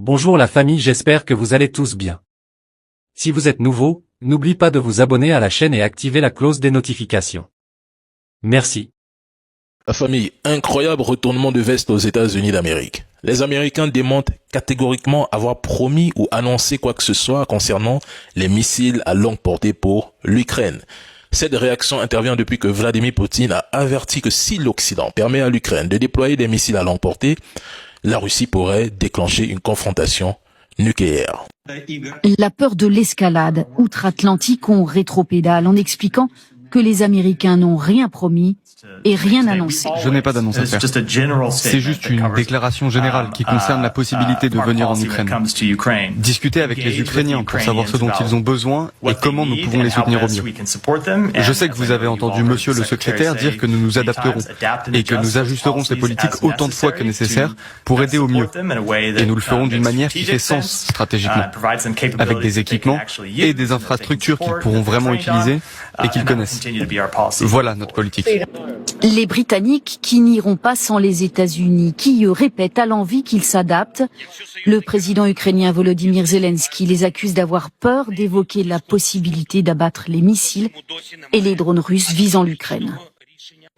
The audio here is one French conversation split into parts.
Bonjour la famille, j'espère que vous allez tous bien. Si vous êtes nouveau, n'oubliez pas de vous abonner à la chaîne et activer la cloche des notifications. Merci. La famille, incroyable retournement de veste aux États-Unis d'Amérique. Les Américains démentent catégoriquement avoir promis ou annoncé quoi que ce soit concernant les missiles à longue portée pour l'Ukraine. Cette réaction intervient depuis que Vladimir Poutine a averti que si l'Occident permet à l'Ukraine de déployer des missiles à longue portée, la Russie pourrait déclencher une confrontation nucléaire. La peur de l'escalade outre-Atlantique, on rétropédale en expliquant que les Américains n'ont rien promis et rien annoncé. Je n'ai pas d'annonce à faire. C'est juste une déclaration générale qui concerne la possibilité de venir en Ukraine. Discuter avec les Ukrainiens pour savoir ce dont ils ont besoin et comment nous pouvons les soutenir au mieux. Je sais que vous avez entendu Monsieur le Secrétaire dire que nous nous adapterons et que nous ajusterons ces politiques autant de fois que nécessaire pour aider au mieux. Et nous le ferons d'une manière qui fait sens stratégiquement, avec des équipements et des infrastructures qu'ils pourront vraiment utiliser et qu'ils connaissent. Voilà notre politique. Les Britanniques qui n'iront pas sans les États-Unis, qui eux répètent à l'envi qu'ils s'adaptent. Le président ukrainien Volodymyr Zelensky les accuse d'avoir peur d'évoquer la possibilité d'abattre les missiles et les drones russes visant l'Ukraine.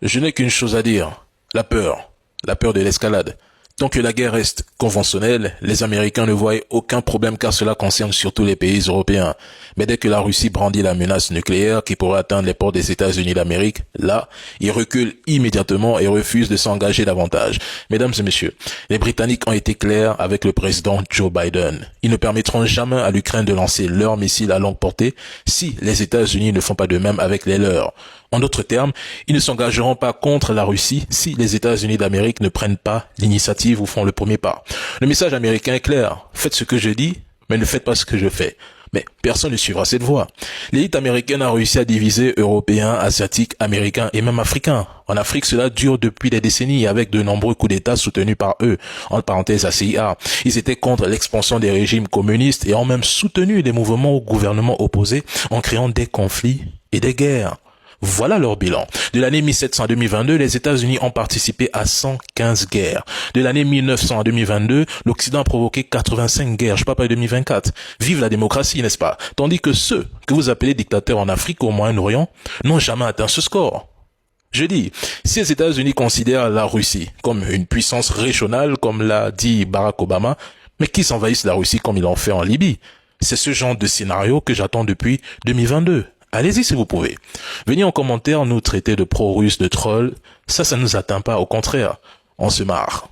Je n'ai qu'une chose à dire, la peur de l'escalade. Tant que la guerre reste conventionnelle, les Américains ne voient aucun problème car cela concerne surtout les pays européens. Mais dès que la Russie brandit la menace nucléaire qui pourrait atteindre les portes des États-Unis d'Amérique, là, ils reculent immédiatement et refusent de s'engager davantage. Mesdames et messieurs, les Britanniques ont été clairs avec le président Joe Biden. Ils ne permettront jamais à l'Ukraine de lancer leurs missiles à longue portée si les États-Unis ne font pas de même avec les leurs. En d'autres termes, ils ne s'engageront pas contre la Russie si les États-Unis d'Amérique ne prennent pas l'initiative ou font le premier pas. Le message américain est clair. Faites ce que je dis, mais ne faites pas ce que je fais. Mais personne ne suivra cette voie. L'élite américaine a réussi à diviser Européens, Asiatiques, Américains et même Africains. En Afrique, cela dure depuis des décennies avec de nombreux coups d'État soutenus par eux. Entre parenthèses, la CIA. Ils étaient contre l'expansion des régimes communistes et ont même soutenu des mouvements au gouvernement opposé en créant des conflits et des guerres. Voilà leur bilan. De l'année 1700 à 2022, les États-Unis ont participé à 115 guerres. De l'année 1900 à 2022, l'Occident a provoqué 85 guerres. Je parle pas de 2024. Vive la démocratie, n'est-ce pas? Tandis que ceux que vous appelez dictateurs en Afrique ou au Moyen-Orient n'ont jamais atteint ce score. Je dis, si les États-Unis considèrent la Russie comme une puissance régionale, comme l'a dit Barack Obama, mais qu'ils envahissent la Russie comme ils l'ont fait en Libye. C'est ce genre de scénario que j'attends depuis 2022. Allez-y si vous pouvez. Venez en commentaire nous traiter de pro-russes, de trolls. Ça nous atteint pas, au contraire. On se marre.